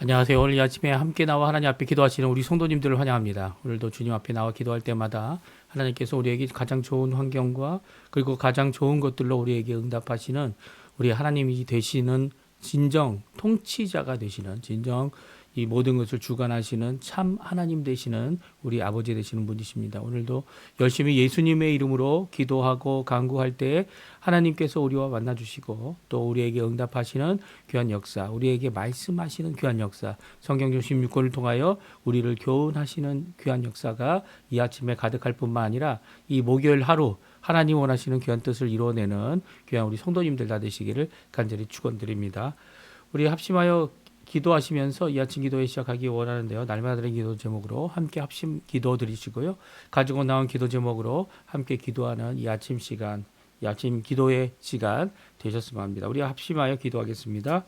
안녕하세요. 오늘 이 아침에 함께 나와 하나님 앞에 기도하시는 우리 성도님들을 환영합니다. 오늘도 주님 앞에 나와 기도할 때마다 하나님께서 우리에게 가장 좋은 환경과 그리고 가장 좋은 것들로 우리에게 응답하시는 우리 하나님이 되시는 진정 통치자가 되시는 진정 이 모든 것을 주관하시는 참 하나님 되시는 우리 아버지 되시는 분이십니다. 오늘도 열심히 예수님의 이름으로 기도하고 간구할 때 하나님께서 우리와 만나주시고 또 우리에게 응답하시는 귀한 역사, 우리에게 말씀하시는 귀한 역사, 성경중 16권을 통하여 우리를 교훈하시는 귀한 역사가 이 아침에 가득할 뿐만 아니라 이 목요일 하루 하나님 원하시는 귀한 뜻을 이루어내는 귀한 우리 성도님들 다 되시기를 간절히 축원드립니다. 우리 합심하여 기도하시면서 이 아침 기도에 시작하기 원하는데요. 날마다 드리는 기도 제목으로 함께 합심 기도 드리시고요. 가지고 나온 기도 제목으로 함께 기도하는 이 아침 시간, 이 아침 기도의 시간 되셨으면 합니다. 우리 합심하여 기도하겠습니다.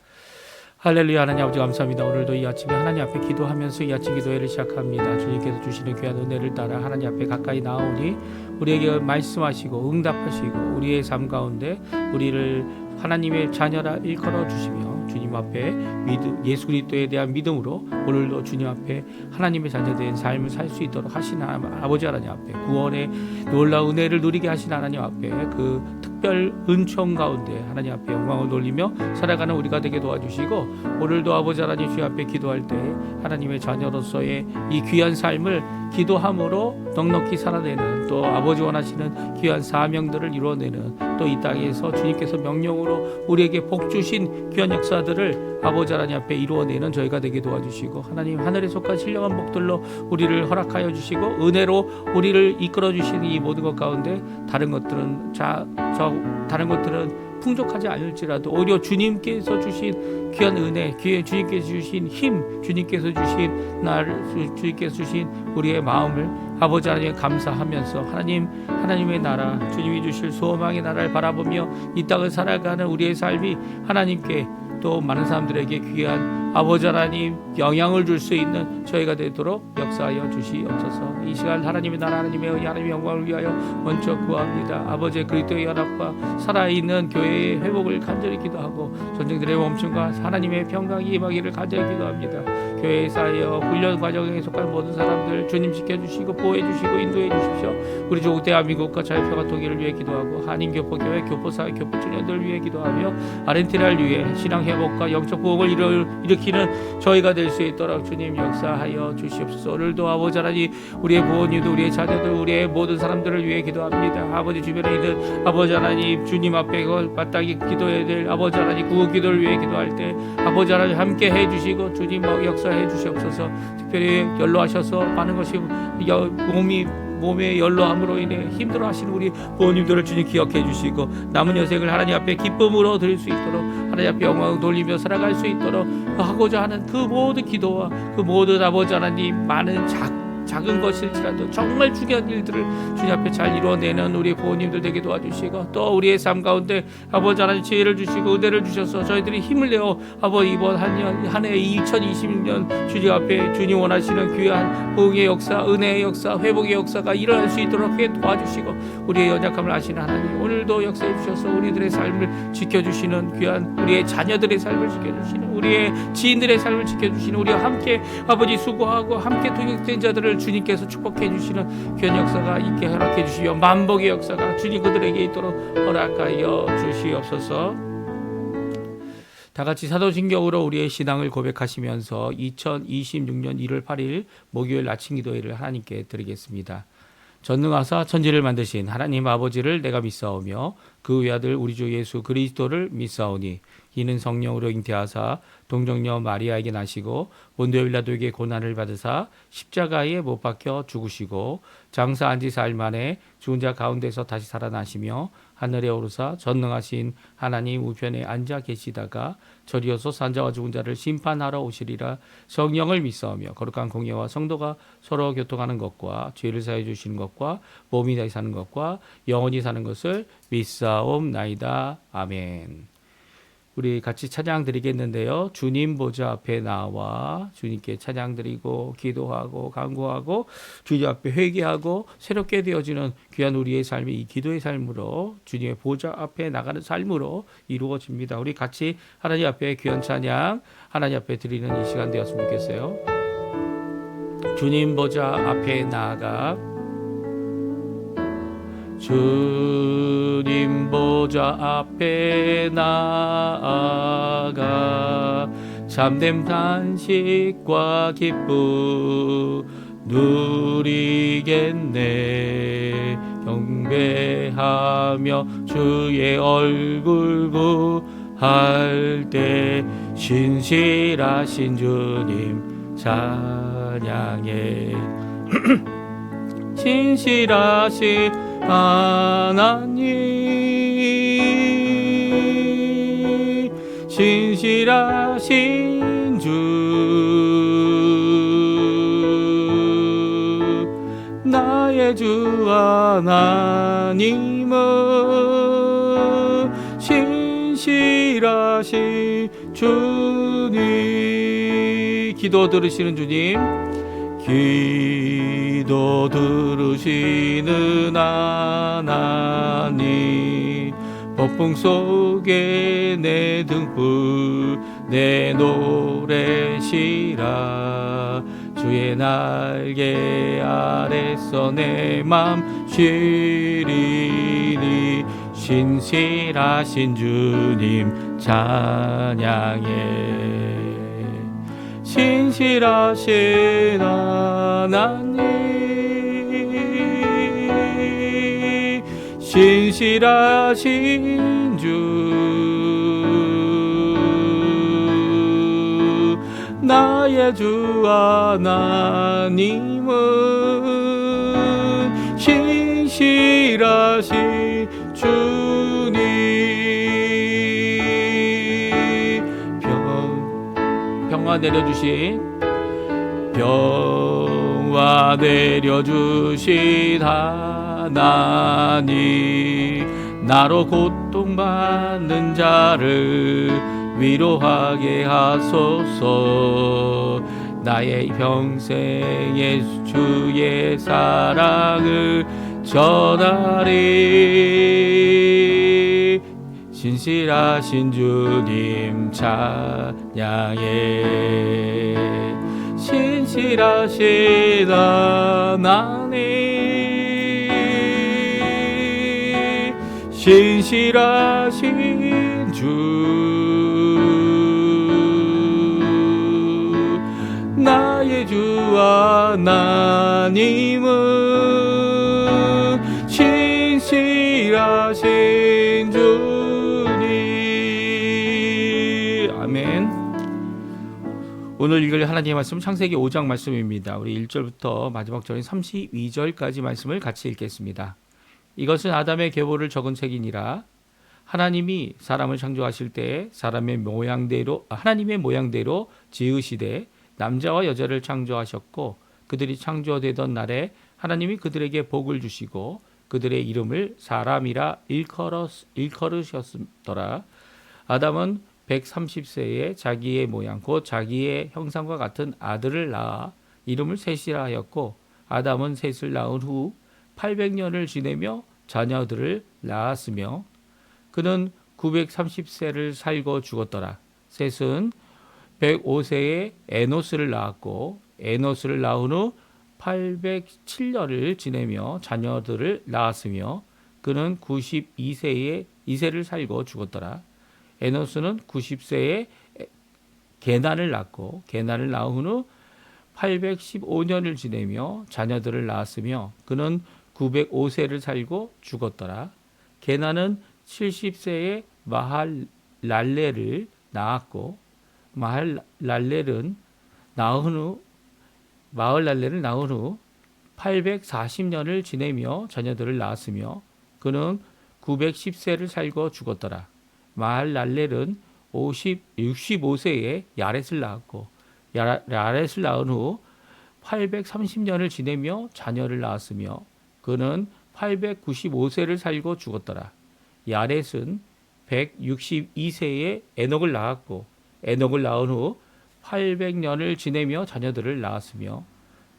할렐루야. 하나님 아버지 감사합니다. 오늘도 이 아침에 하나님 앞에 기도하면서 이 아침 기도회를 시작합니다. 주님께서 주시는 귀한 은혜를 따라 하나님 앞에 가까이 나오니 우리에게 말씀하시고 응답하시고 우리의 삶 가운데 우리를 하나님의 자녀라 일컬어 주시며 주님 앞에 예수 그리스도에 대한 믿음으로 오늘도 주님 앞에 하나님의 자녀된 삶을 살 수 있도록 하시는 아버지 하나님 앞에 구원의 놀라운 은혜를 누리게 하신 하나님 앞에 그 특별 은총 가운데 하나님 앞에 영광을 돌리며 살아가는 우리가 되게 도와주시고 오늘도 아버지 하나님 주님 앞에 기도할 때 하나님의 자녀로서의 이 귀한 삶을 기도함으로 넉넉히 살아내는 또 아버지 원하시는 귀한 사명들을 이루어내는 또 이 땅에서 주님께서 명령으로 우리에게 복 주신 귀한 역사들을 아버지 하나님 앞에 이루어내는 저희가 되게 도와주시고 하나님 하늘에 속한 신령한 복들로 우리를 허락하여 주시고 은혜로 우리를 이끌어 주시는 이 모든 것 가운데 다른 것들은 풍족하지 않을지라도 오히려 주님께서 주신 귀한 은혜, 주님께서 주신 힘, 주님께서 주신 우리의 마음을 아버지 하나님께 감사하면서 하나님의 나라, 주님이 주실 소망의 나라를 바라보며 이 땅을 살아가는 우리의 삶이 하나님께 또 많은 사람들에게 귀한 아버지 하나님 영향을 줄 수 있는 저희가 되도록 역사하여 주시옵소서. 이 시간 하나님의 나라, 하나님의 의의, 하나님의 영광을 위하여 먼저 구합니다. 아버지의 그리스도의 연합과 살아있는 교회의 회복을 간절히 기도하고 전쟁들의 멈춤과 하나님의 평강이 임하기를 간절히 기도합니다. 교회에 쌓여 훈련 과정에 속한 모든 사람들 주님 지켜주시고 보호해주시고 인도해 주십시오. 우리 조국 대한민국과 자유평화 통일을 위해 기도하고 한인교포교회 교포사회 교포청년들을 위해 기도하며 아르헨티나를 위해 신앙 회복과 영적 부흥을 일으키는 저희가 될 수 있도록 주님 역사하여 주시옵소서. 오늘도 아버지 하나님 우리의 부모님도 우리의 자녀들 우리의 모든 사람들을 위해 기도합니다. 아버지 주변에 있는 아버지 하나님 주님 앞에 마땅히 기도해야 될 아버지 하나님 구원 기도를 위해 기도할 때 아버지 하나님 함께 해주시고 주님 역사해 주시옵소서. 특별히 연로하셔서 많은 것이 몸의 연로함으로 인해 힘들어하시는 우리 부모님들을 주님 기억해 주시고 남은 여생을 하나님 앞에 기쁨으로 드릴 수 있도록 하나님 앞에 영광을 돌리며 살아갈 수 있도록 하고자 하는 그 모든 기도와 그 모든 아버지 하나님 많은 작은 것일지라도 정말 중요한 일들을 주님 앞에 잘 이루어내는 우리 부모님들 되게 도와주시고 또 우리의 삶 가운데 아버지 하나님 지혜를 주시고 은혜를 주셔서 저희들이 힘을 내어 아버지 이번 한 해 2026년 주님 앞에 주님 원하시는 귀한 부흥의 역사, 은혜의 역사, 회복의 역사가 일어날 수 있도록 도와주시고 우리의 연약함을 아시는 하나님 오늘도 역사해 주셔서 우리들의 삶을 지켜주시는 귀한 우리의 자녀들의 삶을 지켜주시는 우리의 지인들의 삶을 지켜주시는 우리와 함께 아버지 수고하고 함께 동역된 자들을 주님께서 축복해 주시는 귀한 역사가 있게 허락해 주시며 만복의 역사가 주님 그들에게 있도록 허락하여 주시옵소서. 다 같이 사도신경으로 우리의 신앙을 고백하시면서 2026년 1월 8일 목요일 아침 기도회를 하나님께 드리겠습니다. 전능하사 천지를 만드신 하나님 아버지를 내가 믿사오며 그 외아들 우리 주 예수 그리스도를 믿사오니 이는 성령으로 잉태하사 동정녀 마리아에게 나시고 본디오 빌라도에게 고난을 받으사 십자가에 못 박혀 죽으시고 장사한 지 사흘 만에 죽은 자 가운데서 다시 살아나시며 하늘에 오르사 전능하신 하나님 우편에 앉아 계시다가 저리어서 산자와 죽은 자를 심판하러 오시리라. 성령을 믿사오며 거룩한 공예와 성도가 서로 교통하는 것과 죄를 사해 주시는 것과 몸이 다시 사는 것과 영원히 사는 것을 믿사옵나이다. 아멘. 우리 같이 찬양 드리겠는데요. 주님 보좌 앞에 나와 주님께 찬양 드리고 기도하고 간구하고 주님 앞에 회개하고 새롭게 되어지는 귀한 우리의 삶이 이 기도의 삶으로 주님의 보좌 앞에 나가는 삶으로 이루어집니다. 우리 같이 하나님 앞에 귀한 찬양 하나님 앞에 드리는 이 시간 되었으면 좋겠어요. 주님 보좌 앞에 나아가 주님 보좌 앞에 나아가 참된 탄식과 기쁨 누리겠네. 경배하며 주의 얼굴 구할 때 신실하신 주님 찬양해. 신실하신 하나님 신실하신 주 나의 주 하나님은 신실하신 주님. 기도 들으시는 주님, 기도 들으시는 하나님, 폭풍 속에 내 등불 내 노래시라. 주의 날개 아래서 내 맘 쉬리니 신실하신 주님 찬양해. 신실하신 하나님 신실하신 주 나의 주 하나님은 신실하신 주님. 평화 내려주신 평화 내려주신 하나님, 나로 고통받는 자를 위로하게 하소서. 나의 평생의 주의 사랑을 전하리. 신실하신 주님 찬양해. 신실하신 하나님 신실하신 주 나의 주 하나님은 신실하신 주님. 아멘. 오늘 읽을 하나님의 말씀 창세기 5장 말씀입니다. 우리 1절부터 마지막 절인 32절까지 말씀을 같이 읽겠습니다. 이것은 아담의 계보를 적은 책이니라. 하나님이 사람을 창조하실 때 사람의 모양대로 하나님의 모양대로 지으시되 남자와 여자를 창조하셨고, 그들이 창조되던 날에 하나님이 그들에게 복을 주시고 그들의 이름을 사람이라 일컬으셨더라. 아담은 130세에 자기의 모양 곧 자기의 형상과 같은 아들을 낳아 이름을 셋이라 하였고, 아담은 셋을 낳은 후 800년을 지내며 자녀들을 낳았으며 그는 930세를 살고 죽었더라. 셋은 105세에 에노스를 낳았고, 에노스를 낳은 후 807년을 지내며 자녀들을 낳았으며 그는 92세에 이세를 살고 죽었더라. 에노스는 90세에 게난을 낳고, 게난을 낳은 후 815년을 지내며 자녀들을 낳았으며 그는 905세를 살고 죽었더라. 게난은 70세에 마할랄레를 낳았고, 마할랄레를 낳은 후 840년을 지내며 자녀들을 낳았으며 그는 910세를 살고 죽었더라. 마할랄렐은 65세에 야렛을 낳았고, 야렛을 낳은 후 830년을 지내며 자녀를 낳았으며 그는 895세를 살고 죽었더라. 야렛은 162세에 에녹을 낳았고 에녹을 낳은 후 800년을 지내며 자녀들을 낳았으며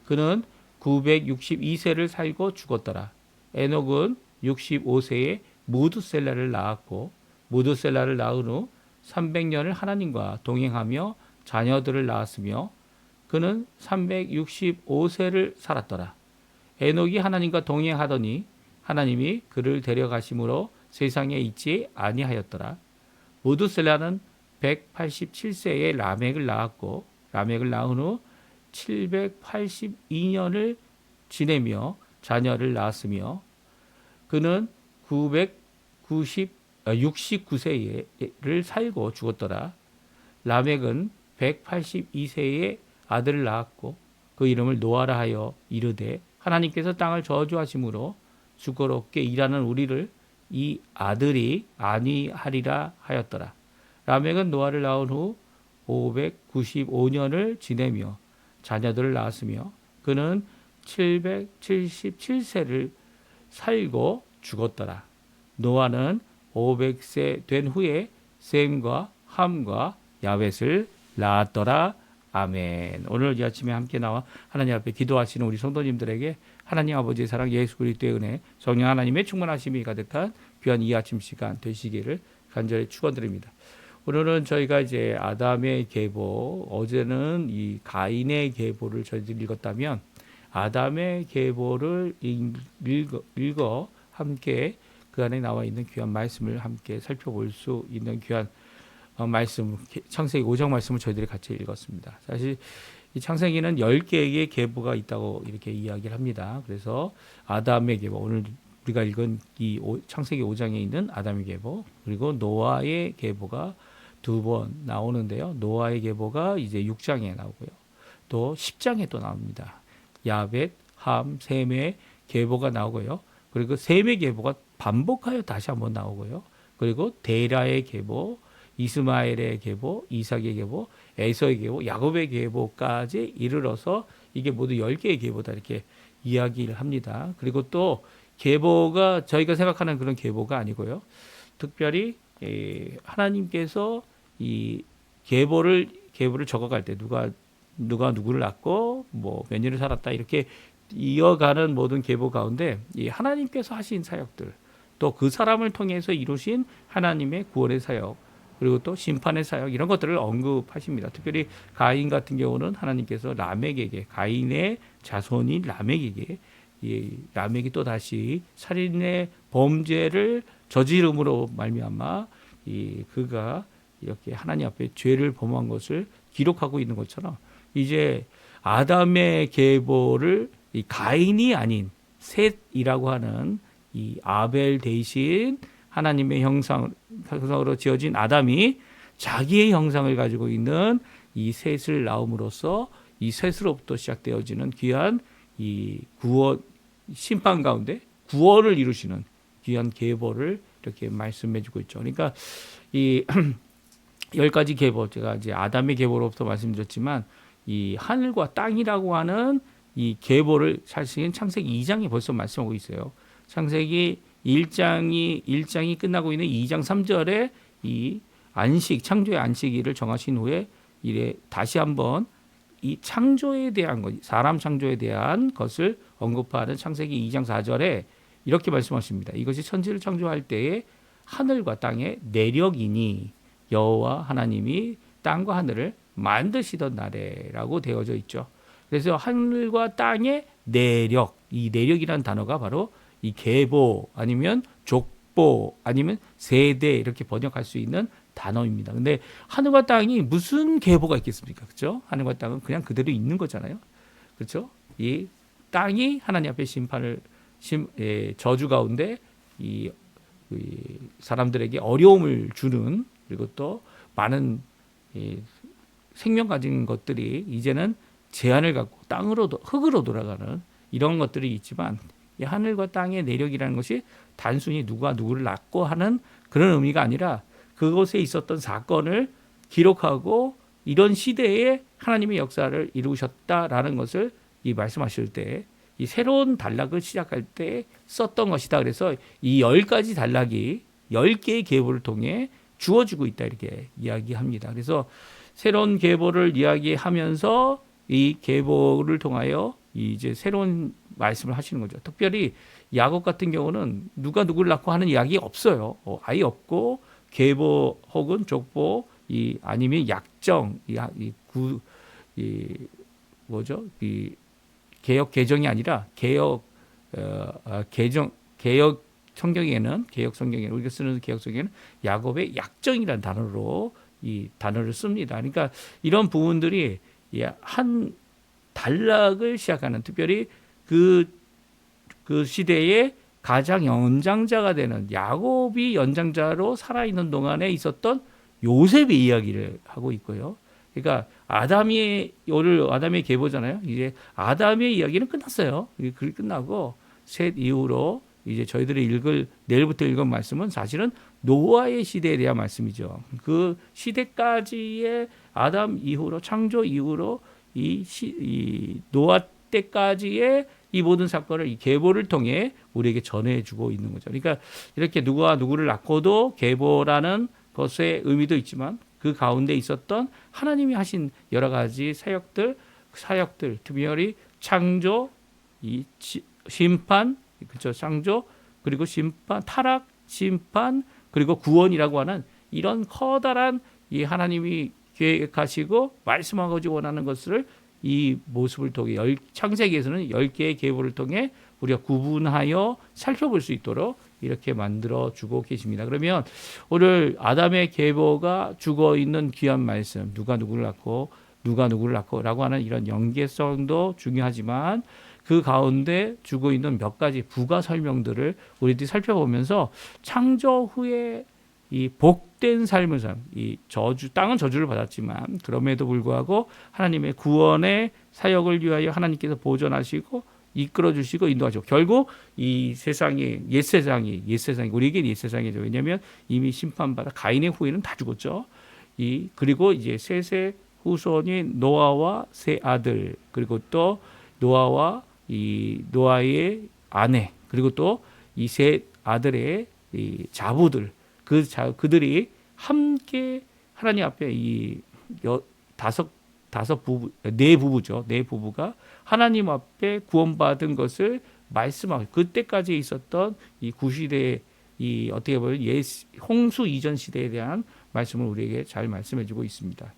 그는 962세를 살고 죽었더라. 에녹은 65세에 무드셀라를 낳았고 무드셀라를 낳은 후 300년을 하나님과 동행하며 자녀들을 낳았으며 그는 365세를 살았더라. 에녹이 하나님과 동행하더니 하나님이 그를 데려가심으로 세상에 있지 아니하였더라. 무드셀라는 187세에 라멕을 낳았고 라멕을 낳은 후 782년을 지내며 자녀를 낳았으며 그는 69세를 살고 죽었더라. 라멕은 182세에 아들을 낳았고 그 이름을 노아라 하여 이르되 하나님께서 땅을 저주하심으로 수고롭게 일하는 우리를 이 아들이 아니하리라 하였더라. 라멕은 노아를 낳은 후 595년을 지내며 자녀들을 낳았으며 그는 777세를 살고 죽었더라. 노아는 500세 된 후에 셈과 함과 야벳을 낳았더라. 아멘. 오늘 이 아침에 함께 나와 하나님 앞에 기도하시는 우리 성도님들에게 하나님 아버지의 사랑, 예수 그리스도의 은혜, 성령 하나님의 충만하심이 가득한 귀한 이 아침 시간 되시기를 간절히 축원드립니다. 오늘은 저희가 이제 아담의 계보, 어제는 이 가인의 계보를 저희들이 읽었다면 아담의 계보를 읽어 함께 그 안에 나와 있는 귀한 말씀을 함께 살펴볼 수 있는 귀한 말씀, 창세기 5장 말씀을 저희들이 같이 읽었습니다. 사실 이 창세기는 10개의 계보가 있다고 이렇게 이야기를 합니다. 그래서 아담의 계보, 오늘 우리가 읽은 이 창세기 5장에 있는 아담의 계보, 그리고 노아의 계보가 두 번 나오는데요. 노아의 계보가 이제 6장에 나오고요. 또 10장에 또 나옵니다. 야벳, 함, 셈의 계보가 나오고요. 그리고 셈의 계보가 반복하여 다시 한번 나오고요. 그리고 데라의 계보, 이스마엘의 계보, 이삭의 계보, 에서의 계보, 야곱의 계보까지 이르러서 이게 모두 10개의 계보다 이렇게 이야기를 합니다. 그리고 또 계보가 저희가 생각하는 그런 계보가 아니고요. 특별히 하나님께서 이 계보를 적어갈 때 누가 누구를 낳고 뭐 몇 년을 살았다 이렇게 이어가는 모든 계보 가운데 이 하나님께서 하신 사역들, 또 그 사람을 통해서 이루신 하나님의 구원의 사역, 그리고 또 심판의 사역, 이런 것들을 언급하십니다. 특별히 가인 같은 경우는 하나님께서 라멕에게, 가인의 자손인 라멕에게, 이 라멕이 또 다시 살인의 범죄를 저지름으로 말미암아 그가 이렇게 하나님 앞에 죄를 범한 것을 기록하고 있는 것처럼 이제 아담의 계보를 이 가인이 아닌 셋이라고 하는 이 아벨 대신 하나님의 형상으로 지어진 아담이 자기의 형상을 가지고 있는 이 셋을 낳음으로써 이 셋으로부터 시작되어지는 귀한 이 구원, 심판 가운데 구원을 이루시는 귀한 계보를 이렇게 말씀해주고 있죠. 그러니까 이 10가지 계보, 제가 이제 아담의 계보로부터 말씀드렸지만 이 하늘과 땅이라고 하는 이 계보를 사실은 창세기 2장에 벌써 말씀하고 있어요. 창세기 1장이 끝나고 있는 2장 3절에 이 안식, 창조의 안식일을 정하신 후에 이래 다시 한번 이 창조에 대한 것, 사람 창조에 대한 것을 언급하는 창세기 2장 4절에 이렇게 말씀하십니다. 이것이 천지를 창조할 때에 하늘과 땅의 내력이니 여호와 하나님이 땅과 하늘을 만드시던 날에라고 되어져 있죠. 그래서 하늘과 땅의 내력, 이 내력이라는 단어가 바로 이 계보 아니면 족보 아니면 세대 이렇게 번역할 수 있는 단어입니다. 근데 하늘과 땅이 무슨 계보가 있겠습니까? 그렇죠? 하늘과 땅은 그냥 그대로 있는 거잖아요. 그렇죠? 이 땅이 하나님 앞에 저주 가운데 이 사람들에게 어려움을 주는, 그리고 또 많은 생명 가진 것들이 이제는 제한을 갖고 흙으로 돌아가는 이런 것들이 있지만, 이 하늘과 땅의 내력이라는 것이 단순히 누가 누구를 낳고 하는 그런 의미가 아니라 그곳에 있었던 사건을 기록하고 이런 시대에 하나님의 역사를 이루셨다라는 것을 이 말씀하실 때 이 새로운 단락을 시작할 때 썼던 것이다. 그래서 이 10가지 단락이 10개의 계보를 통해 주어지고 있다 이렇게 이야기합니다. 그래서 새로운 계보를 이야기하면서 이 계보를 통하여 이제 새로운 말씀을 하시는 거죠. 특별히 야곱 같은 경우는 누가 누구를 낳고 하는 이야기 없어요. 아예 없고 계보 혹은 족보 아니면 약정 뭐죠? 이 개역 개정이 아니라 개역 성경에는 우리가 쓰는 개역 성경에는 야곱의 약정이라는 단어로 이 단어를 씁니다. 그러니까 이런 부분들이 한 단락을 시작하는 특별히 그 시대에 가장 연장자가 되는 야곱이 연장자로 살아있는 동안에 있었던 요셉의 이야기를 하고 있고요. 그러니까 아담의 계보잖아요. 이제 아담의 이야기는 끝났어요. 글 끝나고 셋 이후로 이제 저희들이 내일부터 읽은 말씀은 사실은 노아의 시대에 대한 말씀이죠. 그 시대까지의 아담 이후로 창조 이후로 이 노아 때까지의 이 모든 사건을 이 계보를 통해 우리에게 전해주고 있는 거죠. 그러니까 이렇게 누구와 누구를 낳고도 계보라는 것의 의미도 있지만 그 가운데 있었던 하나님이 하신 여러 가지 사역들 특별히 창조, 심판, 그렇죠? 창조 그리고 심판, 타락, 심판 그리고 구원이라고 하는 이런 커다란 이 하나님이 계획하시고 말씀하고 원하는 것을 이 모습을 통해 창세기에서는 10개의 계보를 통해 우리가 구분하여 살펴볼 수 있도록 이렇게 만들어 주고 계십니다. 그러면 오늘 아담의 계보가 죽어 있는 귀한 말씀, 누가 누구를 낳고라고 하는 이런 연계성도 중요하지만 그 가운데 주고 있는 몇 가지 부가 설명들을 우리들이 살펴보면서 창조 후에 이 복된 삶을 땅은 저주를 받았지만 그럼에도 불구하고 하나님의 구원의 사역을 위하여 하나님께서 보존하시고 이끌어 주시고 인도하시고 결국 이 세상이 옛 세상이 우리에게 옛 세상이죠. 왜냐하면 이미 심판받아 가인의 후에는 다 죽었죠. 그리고 이제 셋의 후손이 노아와 세 아들 그리고 또 노아의 아내 그리고 또 이 세 아들의 이 자부들 그들이 함께 하나님 앞에 네 부부가 하나님 앞에 구원받은 것을 말씀하고 그때까지 있었던 이 구시대의 어떻게 보면 홍수 이전 시대에 대한 말씀을 우리에게 잘 말씀해 주고 있습니다.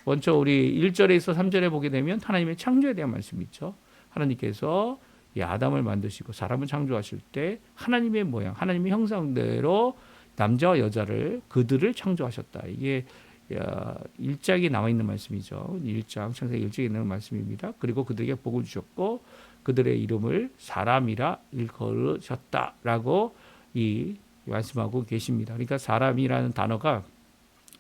먼저 우리 1절에서 3절에 보게 되면 하나님의 창조에 대한 말씀이 있죠. 하나님께서 이 아담을 만드시고 사람을 창조하실 때 하나님의 모양, 하나님의 형상대로 남자와 여자를 그들을 창조하셨다. 이게 1장에 나와 있는 말씀이죠. 1장 창세기 1장에 있는 말씀입니다. 그리고 그들에게 복을 주셨고 그들의 이름을 사람이라 일컬으셨다라고 말씀하고 계십니다. 그러니까 사람이라는 단어가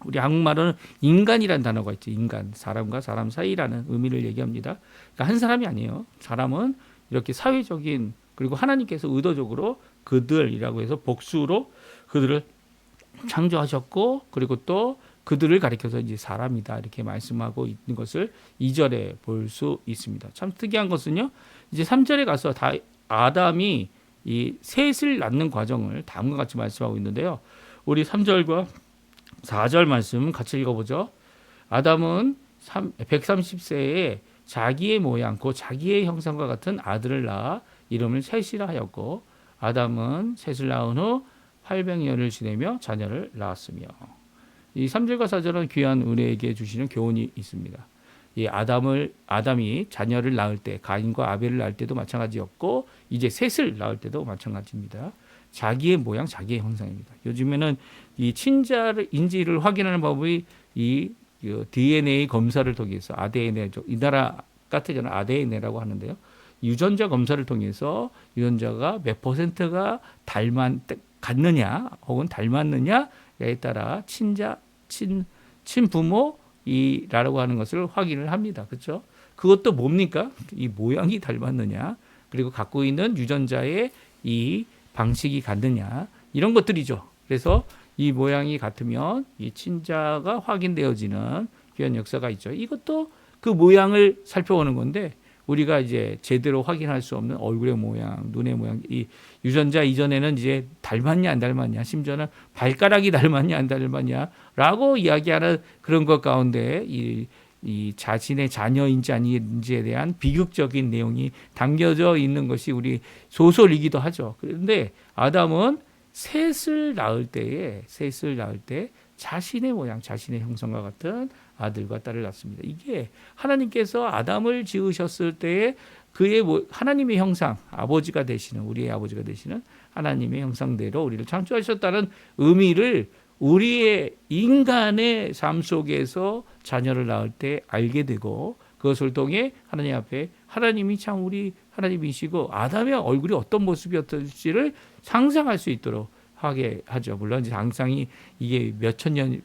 우리 한국말로는 인간이라는 단어가 있죠. 인간, 사람과 사람 사이라는 의미를 얘기합니다. 그러니까 한 사람이 아니에요. 사람은 이렇게 사회적인 그리고 하나님께서 의도적으로 그들이라고 해서 복수로 그들을 창조하셨고 그리고 또 그들을 가리켜서 이제 사람이다 이렇게 말씀하고 있는 것을 2절에 볼 수 있습니다. 참 특이한 것은요. 이제 3절에 가서 아담이 이 셋을 낳는 과정을 다음과 같이 말씀하고 있는데요. 우리 3절과 4절 말씀 같이 읽어보죠. 아담은 130세에 자기의 모양, 곧 자기의 형상과 같은 아들을 낳아 이름을 셋이라 하였고 아담은 셋을 낳은 후 800년을 지내며 자녀를 낳았으며 이 3절과 4절은 귀한 우리에게 주시는 교훈이 있습니다. 이 아담이 자녀를 낳을 때 가인과 아벨을 낳을 때도 마찬가지였고 이제 셋을 낳을 때도 마찬가지입니다. 자기의 모양, 자기의 형상입니다. 요즘에는 이 친자인지를 확인하는 방법이 이 DNA 검사를 통해서 아데NA, 이 나라 같은 경우는 아데NA라고 하는데요. 유전자 검사를 통해서 유전자가 몇 %가 같느냐 혹은 닮았느냐에 따라 친부모라고 하는 것을 확인을 합니다. 그렇죠? 그것도 뭡니까? 이 모양이 닮았느냐 그리고 갖고 있는 유전자의 이 방식이 같느냐 이런 것들이죠. 그래서 이 모양이 같으면 이 친자가 확인되어지는 귀한 역사가 있죠. 이것도 그 모양을 살펴보는 건데 우리가 이제 제대로 확인할 수 없는 얼굴의 모양, 눈의 모양, 이 유전자 이전에는 이제 닮았냐 안 닮았냐, 심지어는 발가락이 닮았냐 안 닮았냐라고 이야기하는 그런 것 가운데 이 자신의 자녀인지 아닌지에 대한 비극적인 내용이 담겨져 있는 것이 우리 소설이기도 하죠. 그런데 아담은 셋을 낳을 때 자신의 모양, 자신의 형상과 같은 아들과 딸을 낳습니다. 이게 하나님께서 아담을 지으셨을 때에 그의 하나님의 형상, 아버지가 되시는, 우리의 아버지가 되시는 하나님의 형상대로 우리를 창조하셨다는 의미를 우리의 인간의 삶 속에서 자녀를 낳을 때 알게 되고, 그것을 통해 하나님 앞에 하나님이 참 우리 하나님이시고 아담의 얼굴이 어떤 모습이었을지를 상상할 수 있도록 하게 하죠. 물론 이제 상상이 이게 몇천 년,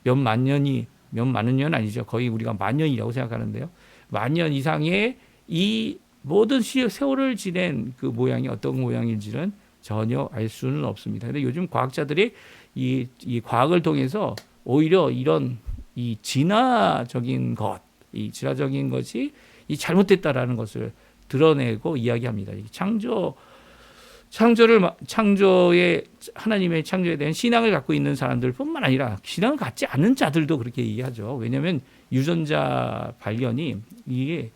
몇만 년이, 몇 많은 년 아니죠. 거의 우리가 만 년이라고 생각하는데요. 만 년 이상의 이 모든 세월을 지낸 그 모양이 어떤 모양인지는 전혀 알 수는 없습니다. 근데 요즘 과학자들이 이 과학을 통해서 오히려 이런 이 진화적인 것이 이 잘못됐다라는 것을 드러내고 이야기합니다. 창조의 하나님의 창조에 대한 신앙을 갖고 있는 사람들뿐만 아니라 신앙을 갖지 않는 자들도 그렇게 얘기하죠. 왜냐하면 유전자 발견이 이게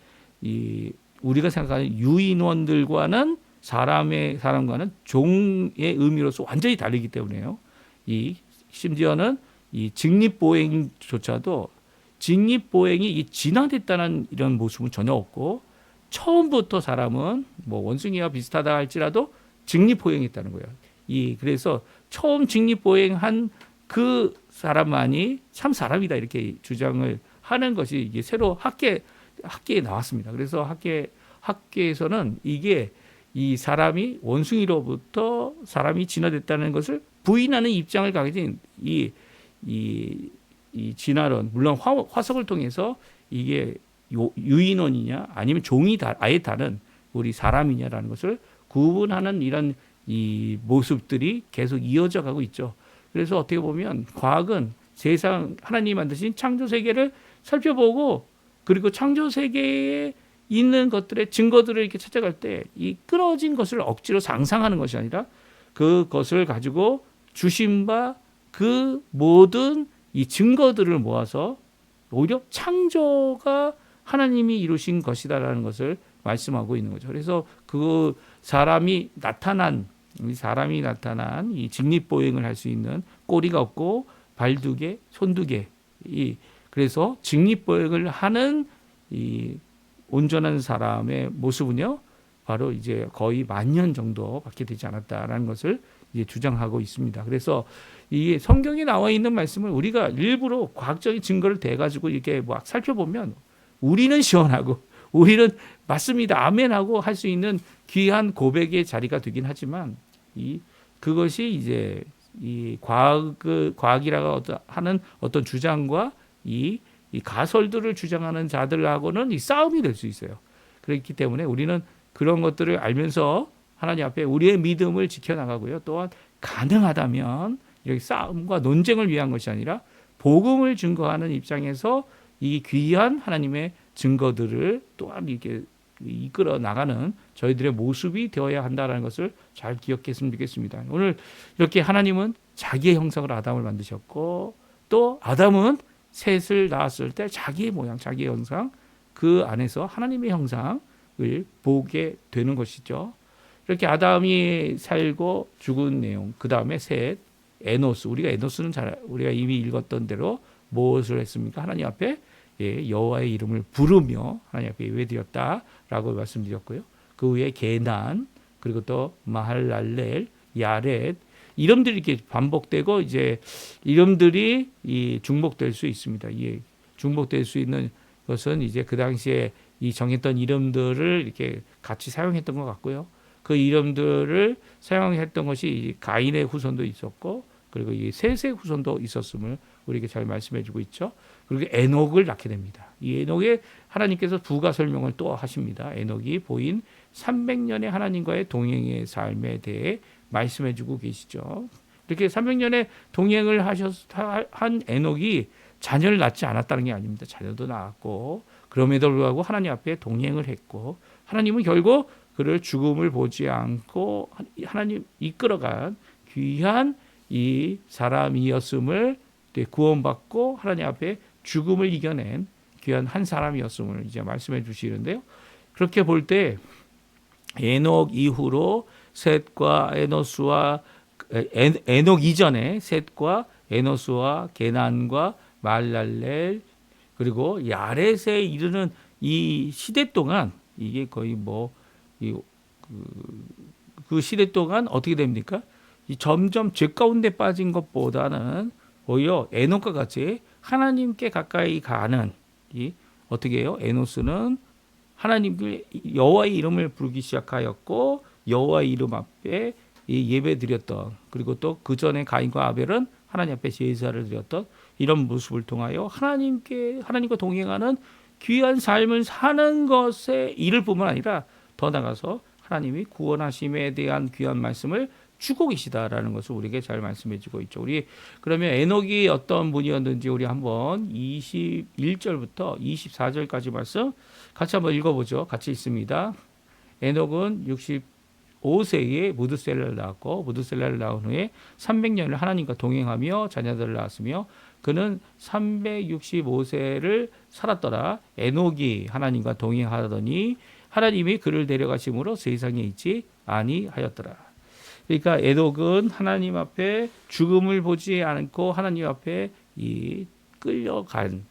우리가 생각하는 유인원들과는 사람과는 종의 의미로서 완전히 다르기 때문에요. 심지어는 이 직립보행조차도 직립보행이 진화됐다는 이런 모습은 전혀 없고, 처음부터 사람은 뭐 원숭이와 비슷하다 할지라도 직립보행했다는 거예요. 그래서 처음 직립보행한 그 사람만이 참 사람이다 이렇게 주장을 하는 것이 이게 새로 학계에 나왔습니다. 그래서 학계에서는 이게 이 사람이 원숭이로부터 사람이 진화됐다는 것을 부인하는 입장을 가게 된 이 진화론, 물론 화석을 통해서 이게 유인원이냐 아니면 종이 아예 다른 우리 사람이냐라는 것을 구분하는 이런 이 모습들이 계속 이어져 가고 있죠. 그래서 어떻게 보면 과학은 하나님이 만드신 창조 세계를 살펴보고, 그리고 창조 세계에 있는 것들의 증거들을 이렇게 찾아갈 때 이 끊어진 것을 억지로 상상하는 것이 아니라 그것을 가지고 주신 바 그 모든 이 증거들을 모아서 오히려 창조가 하나님이 이루신 것이다라는 것을 말씀하고 있는 거죠. 그래서 그 사람이 나타난 이 직립보행을 할 수 있는 꼬리가 없고 발 2개, 손 2개. 그래서 직립보행을 하는 이 온전한 사람의 모습은요, 바로 이제 거의 10,000년 정도밖에 되지 않았다라는 것을 이제 주장하고 있습니다. 그래서 이 성경에 나와 있는 말씀을 우리가 일부러 과학적인 증거를 대가지고 이렇게 막 살펴보면 우리는 시원하고 우리는 맞습니다, 아멘하고 할 수 있는 귀한 고백의 자리가 되긴 하지만 그것이 이제 이 과학이라고 하는 어떤 주장과 이 가설들을 주장하는 자들하고는 이 싸움이 될 수 있어요. 그렇기 때문에 우리는 그런 것들을 알면서 하나님 앞에 우리의 믿음을 지켜나가고요. 또한 가능하다면 이렇게 싸움과 논쟁을 위한 것이 아니라 복음을 증거하는 입장에서 이 귀한 하나님의 증거들을 또한 이렇게 이끌어 나가는 저희들의 모습이 되어야 한다는 것을 잘 기억했으면 좋겠습니다. 오늘 이렇게 하나님은 자기의 형상으로 아담을 만드셨고, 또 아담은 셋을 낳았을 때 자기의 모양, 자기의 형상, 그 안에서 하나님의 형상을 보게 되는 것이죠. 이렇게 아담이 살고 죽은 내용, 그 다음에 셋, 에노스. 우리가 이미 읽었던 대로 무엇을 했습니까? 하나님 앞에 여호와의 이름을 부르며 하나님 앞에 예배드렸다라고 말씀드렸고요. 그 후에 게난, 그리고 또 마할랄렐, 야렛, 이름들이 이렇게 반복되고 이제 이름들이 중복될 수 있습니다. 중복될 수 있는 것은 이제 그 당시에 이 정했던 이름들을 이렇게 같이 사용했던 것 같고요. 그 이름들을 사용했던 것이 가인의 후손도 있었고, 그리고 이 셋의 후손도 있었음을 우리에게 잘 말씀해주고 있죠. 그리고 에녹을 낳게 됩니다. 이 에녹에 하나님께서 부가 설명을 또 하십니다. 에녹이 보인 300년의 하나님과의 동행의 삶에 대해 말씀해주고 계시죠. 이렇게 300년의 동행을 한 에녹이 자녀를 낳지 않았다는 게 아닙니다. 자녀도 낳았고, 그럼에도 불구하고 하나님 앞에 동행을 했고 하나님은 결국 그를 죽음을 보지 않고 하나님 이끌어간 귀한 이 사람이었음을 구원받고 하나님 앞에 죽음을 이겨낸 귀한 한 사람이었음을 이제 말씀해 주시는데요. 그렇게 볼 때 에녹 이후로 셋과 에노스와 에녹 이전에 셋과 에노스와 게난과 말랄렐 그리고 야렛에 이르는 이 시대 동안 이게 거의 그 시대 동안 어떻게 됩니까? 이 점점 죄 가운데 빠진 것보다는 오히려 에녹과 같이 하나님께 가까이 가는 이 어떻게 해요? 에노스는 하나님께 여호와의 이름을 부르기 시작하였고 여호와의 이름 앞에 이 예배 드렸던 그리고 또 그 전에 가인과 아벨은 하나님 앞에 제사를 드렸던 이런 모습을 통하여 하나님과 동행하는 귀한 삶을 사는 것에 이를 뿐만 아니라 더 나아가서 하나님이 구원하심에 대한 귀한 말씀을 주고 계시다라는 것을 우리에게 잘 말씀해 주고 있죠. 우리 그러면 에녹이 어떤 분이었는지 우리 한번 21절부터 24절까지 말씀 같이 한번 읽어보죠. 같이 읽습니다. 에녹은 65세에 무드셀라를 낳았고 무드셀라를 낳은 후에 300년을 하나님과 동행하며 자녀들을 낳았으며 그는 365세를 살았더라. 에녹이 하나님과 동행하더니 하나님이 그를 데려가심으로 세상에 있지 아니하였더라. 그러니까 에녹은 하나님 앞에 죽음을 보지 않고 하나님 앞에 이끌려간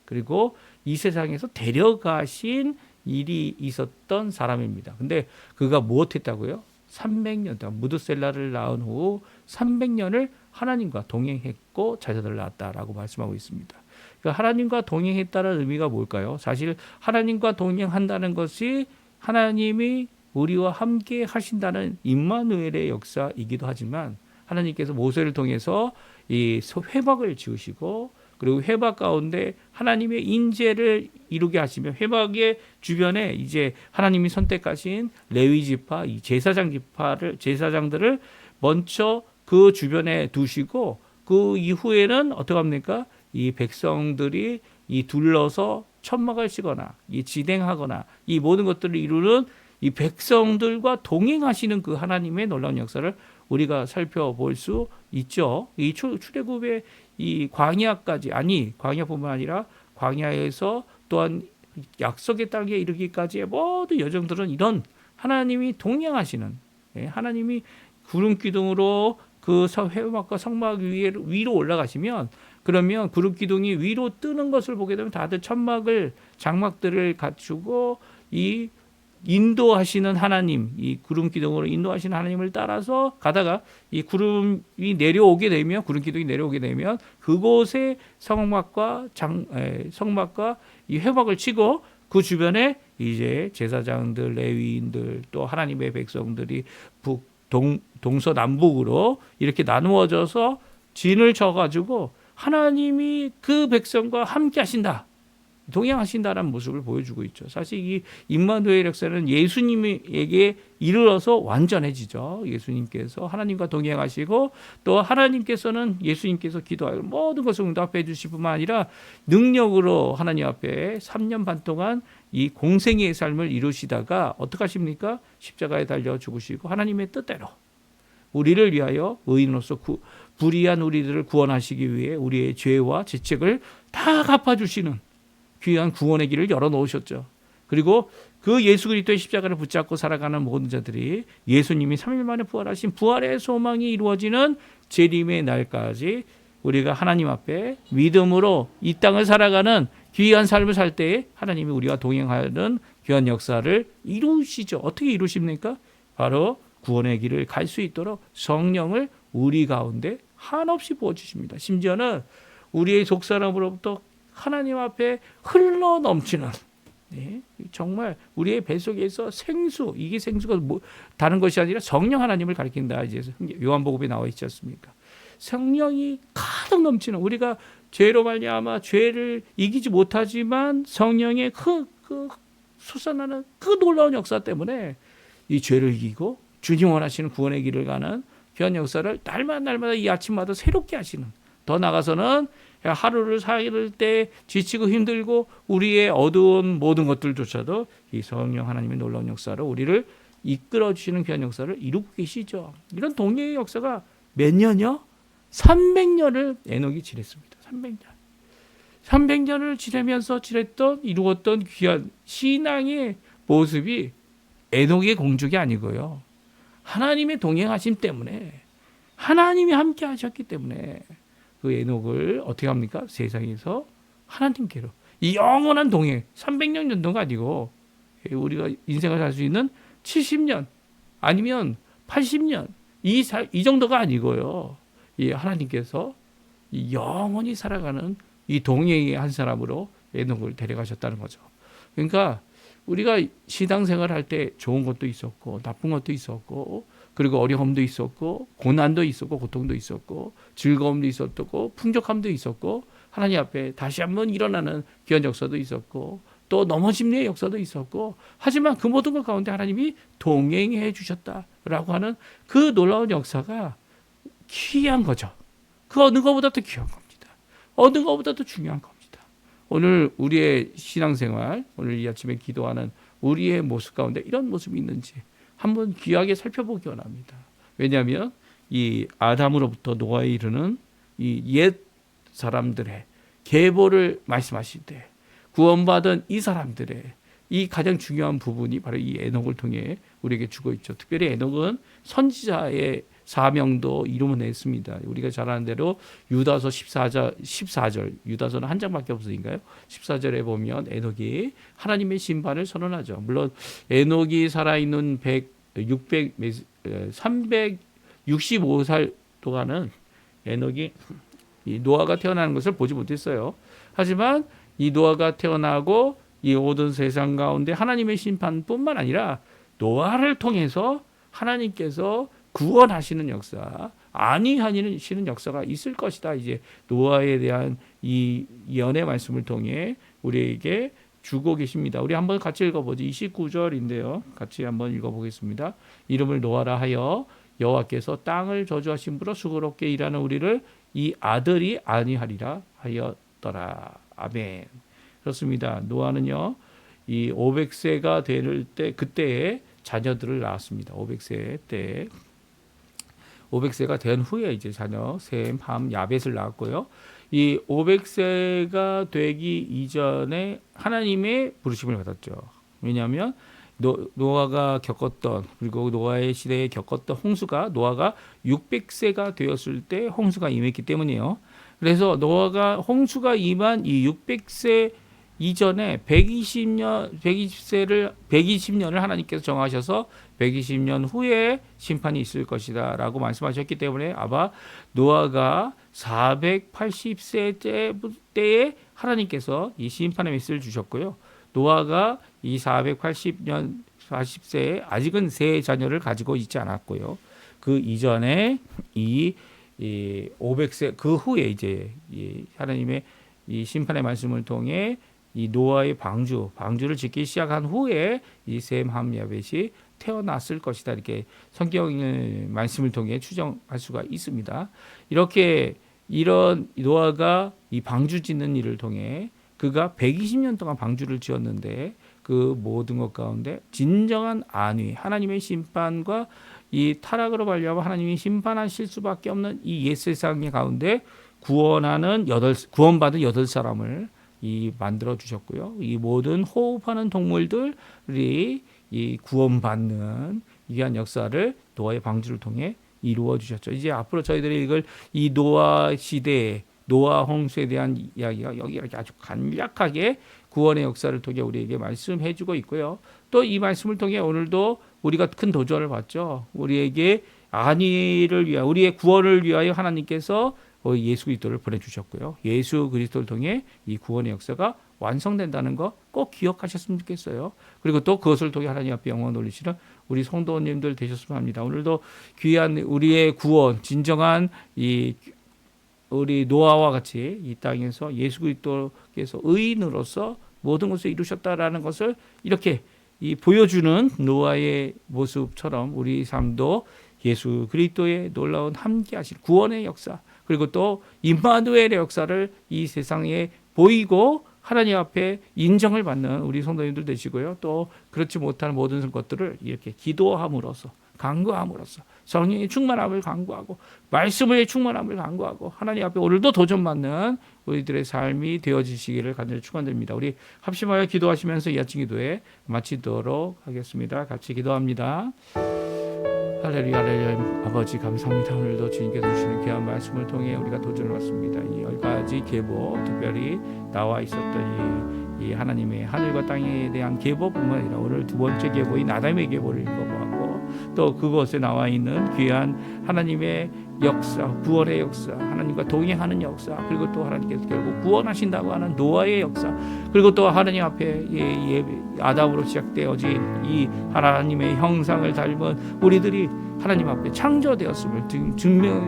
그리고 이 세상에서 데려가신 일이 있었던 사람입니다. 근데 그가 무엇했다고요? 300년 동안 무드셀라를 낳은 후 300년을 하나님과 동행했고 자녀들을 낳았다라고 말씀하고 있습니다. 그러니까 하나님과 동행했다는 의미가 뭘까요? 사실 하나님과 동행한다는 것이 하나님이 우리와 함께 하신다는 임마누엘의 역사이기도 하지만 하나님께서 모세를 통해서 이 회막을 지으시고 그리고 회막 가운데 하나님의 인재를 이루게 하시며 회막의 주변에 이제 하나님이 선택하신 레위 지파, 이 제사장들을 먼저 그 주변에 두시고 그 이후에는 어떻게 합니까? 이 백성들이 이 둘러서 천막을 치거나 이 지탱하거나 이 모든 것들을 이루는 이 백성들과 동행하시는 그 하나님의 놀라운 역사를 우리가 살펴볼 수 있죠. 이 출애굽의 이 광야뿐만 아니라 광야에서 또한 약속의 땅에 이르기까지의 모든 여정들은 이런 하나님이 동행하시는 하나님이 구름 기둥으로 그 회막과 성막 위로 올라가시면 그러면 구름 기둥이 위로 뜨는 것을 보게 되면 다들 장막들을 갖추고 이 인도하시는 하나님, 이 구름 기둥으로 인도하시는 하나님을 따라서 가다가 이 구름 기둥이 내려오게 되면 그곳에 성막과 이 회막을 치고 그 주변에 이제 제사장들, 레위인들 또 하나님의 백성들이 동서남북으로 이렇게 나누어져서 진을 쳐가지고 하나님이 그 백성과 함께 하신다. 동행하신다는 모습을 보여주고 있죠. 사실 이 임마누엘 역사는 예수님에게 이르러서 완전해지죠. 예수님께서 하나님과 동행하시고 또 하나님께서는 예수님께서 기도하고 모든 것을 응답해 주실 뿐만 아니라 능력으로 하나님 앞에 3년 반 동안 이 공생애의 삶을 이루시다가 어떻게 하십니까? 십자가에 달려 죽으시고 하나님의 뜻대로 우리를 위하여 의인으로서 불의한 우리들을 구원하시기 위해 우리의 죄와 죄책을 다 갚아주시는 귀한 구원의 길을 열어놓으셨죠. 그리고 그 예수 그리스도의 십자가를 붙잡고 살아가는 모든 자들이 예수님이 3일 만에 부활하신 부활의 소망이 이루어지는 재림의 날까지 우리가 하나님 앞에 믿음으로 이 땅을 살아가는 귀한 삶을 살 때에 하나님이 우리와 동행하는 귀한 역사를 이루시죠. 어떻게 이루십니까? 바로 구원의 길을 갈 수 있도록 성령을 우리 가운데 한없이 부어주십니다. 심지어는 우리의 속사람으로부터 하나님 앞에 흘러 넘치는 정말 우리의 뱃속에서 생수, 이게 생수가 다른 것이 아니라 성령 하나님을 가리킨다. 이제 요한복음에 나와 있지 않습니까? 성령이 가득 넘치는 우리가 죄로 말미암아 죄를 이기지 못하지만 성령의 그 솟아나는 그 놀라운 역사 때문에 이 죄를 이기고 주님 원하시는 구원의 길을 가는 귀한 역사를 날마다 이 아침마다 새롭게 하시는 더 나아가서는 하루를 살 때 지치고 힘들고 우리의 어두운 모든 것들조차도 이 성령 하나님의 놀라운 역사로 우리를 이끌어 주시는 귀한 역사를 이루고 계시죠. 이런 동행의 역사가 몇 년이요? 300년을 에녹이 지냈습니다. 300년. 300년을 지내면서 이루었던 귀한 신앙의 모습이 에녹의 공적이 아니고요. 하나님의 동행하심 때문에, 하나님이 함께 하셨기 때문에 그 에녹을 어떻게 합니까? 세상에서 하나님께로 이 영원한 동행, 300년 정도가 아니고 우리가 인생을 살 수 있는 70년 아니면 80년 이 정도가 아니고요. 이 하나님께서 이 영원히 살아가는 이 동행의 한 사람으로 에녹을 데려가셨다는 거죠. 그러니까 우리가 신앙생활 할 때 좋은 것도 있었고 나쁜 것도 있었고 그리고 어려움도 있었고 고난도 있었고 고통도 있었고 즐거움도 있었고 풍족함도 있었고 하나님 앞에 다시 한번 일어나는 귀한 역사도 있었고 또 넘어짐의 역사도 있었고 하지만 그 모든 것 가운데 하나님이 동행해 주셨다라고 하는 그 놀라운 역사가 귀한 거죠. 그 어느 것보다도 귀한 겁니다. 어느 것보다도 중요한 겁니다. 오늘 우리의 신앙생활, 오늘 이 아침에 기도하는 우리의 모습 가운데 이런 모습이 있는지 한번 귀하게 살펴보기 원합니다. 왜냐하면 이 아담으로부터 노아에 이르는 이 옛 사람들의 계보를 말씀하실 때 구원받은 이 사람들의 이 가장 중요한 부분이 바로 이 에녹을 통해 우리에게 주고 있죠. 특별히 에녹은 선지자의 사명도 이루어냈습니다. 우리가 잘 아는 대로 유다서 14절 유다서는 한 장밖에 없으니까요. 14절에 보면 에녹이 하나님의 심판을 선언하죠. 물론 에녹이 살아있는 365살 동안은 에녹이 이 노아가 태어나는 것을 보지 못했어요. 하지만 이 노아가 태어나고 이 모든 세상 가운데 하나님의 심판뿐만 아니라 노아를 통해서 하나님께서 구원하시는 역사, 안위하시는 역사가 있을 것이다. 이제 노아에 대한 이 예언의 말씀을 통해 우리에게 주고 계십니다. 우리 한번 같이 읽어보죠. 29절인데요. 같이 한번 읽어보겠습니다. 이름을 노아라 하여 여호와께서 땅을 저주하심으로 수고롭게 일하는 우리를 이 아들이 안위하리라 하였더라. 아멘. 그렇습니다. 노아는요, 이 500세가 될 때 그때에 자녀들을 낳았습니다. 500세 때 500세가 된 후에 이제 자녀 셈, 함, 야벳을 낳았고요. 이 500세가 되기 이전에 하나님의 부르심을 받았죠. 왜냐하면 노아가 겪었던 그리고 노아의 시대에 겪었던 홍수가 노아가 600세가 되었을 때 홍수가 임했기 때문이에요. 그래서 노아가 홍수가 임한 이 600세 이전에 120년을 하나님께서 정하셔서 120년 후에 심판이 있을 것이다 라고 말씀하셨기 때문에 아마 노아가 480세 때에 하나님께서 이 심판의 메시지를 주셨고요. 노아가 이 40세에 아직은 세 자녀를 가지고 있지 않았고요. 그 이전에 이 500세 그 후에 이제 이 하나님의 이 심판의 말씀을 통해 이 노아의 방주를 짓기 시작한 후에 이 셈, 함, 야벳이 태어났을 것이다. 이렇게 성경의 말씀을 통해 추정할 수가 있습니다. 이렇게 이런 노아가 이 방주 짓는 일을 통해 그가 120년 동안 방주를 지었는데 그 모든 것 가운데 진정한 안위, 하나님의 심판과 이 타락으로 말미암아 하나님이 심판하실 수밖에 없는 이 옛 세상의 가운데 구원받은 8사람을 이 만들어 주셨고요. 이 모든 호흡하는 동물들이 이 구원받는 귀한 역사를 노아의 방주를 통해 이루어 주셨죠. 이제 앞으로 저희들이 읽을 이 노아 시대의 노아 홍수에 대한 이야기가 여기 이렇게 아주 간략하게 구원의 역사를 통해 우리에게 말씀해 주고 있고요. 또 이 말씀을 통해 오늘도 우리가 큰 도전을 받죠. 우리에게 안위를 위하여 우리의 구원을 위하여 하나님께서 예수 그리스도를 보내주셨고요. 예수 그리스도를 통해 이 구원의 역사가 완성된다는 거 꼭 기억하셨으면 좋겠어요. 그리고 또 그것을 통해 하나님 앞에 영광 돌리시는 우리 성도님들 되셨으면 합니다. 오늘도 귀한 우리의 구원, 진정한 이 우리 노아와 같이 이 땅에서 예수 그리스도께서 의인으로서 모든 것을 이루셨다라는 것을 이렇게 이 보여주는 노아의 모습처럼 우리 삶도 예수 그리스도의 놀라운 함께하신 구원의 역사 그리고 또 임마누엘의 역사를 이 세상에 보이고 하나님 앞에 인정을 받는 우리 성도님들 되시고요. 또 그렇지 못한 모든 것들을 이렇게 기도함으로써 간구함으로써 성령의 충만함을 간구하고 말씀의 충만함을 간구하고 하나님 앞에 오늘도 도전받는 우리들의 삶이 되어지시기를 간절히 축원드립니다. 우리 합심하여 기도하시면서 이 아침 기도에 마치도록 하겠습니다. 같이 기도합니다. 할렐루야, 할렐루야. 아버지 감사합니다. 오늘도 주님께서 주시는 귀한 말씀을 통해 우리가 도전을 받습니다. 이 10가지 계보, 특별히 나와 있었던 이 하나님의 하늘과 땅에 대한 계보뿐만 아니라 오늘 두 번째 계보인 아담의 계보를 읽어보았고 또 그곳에 나와 있는 귀한 하나님의 역사, 구원의 역사, 하나님과 동행하는 역사, 그리고 또 하나님께서 결국 구원하신다고 하는 노아의 역사, 그리고 또 하나님 앞에 아담으로 시작되어진 이 하나님의 형상을 닮은 우리들이 하나님 앞에 창조되었음을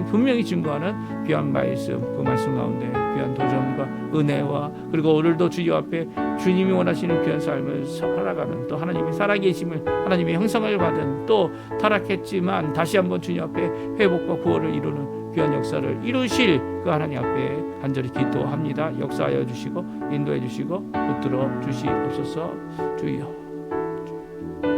분명히 증거하는 귀한 말씀, 그 말씀 가운데 귀한 도전과 은혜와 그리고 오늘도 주님 앞에 주님이 원하시는 귀한 삶을 살아가는 또 하나님의 살아계심을 하나님의 형상을 받은 또 타락했지만 다시 한번 주님 앞에 회복과 구원을 이루는 귀한 역사를 이루실 그 하나님 앞에 간절히 기도합니다. 역사하여 주시고 인도해 주시고 붙들어 주시옵소서. 주여.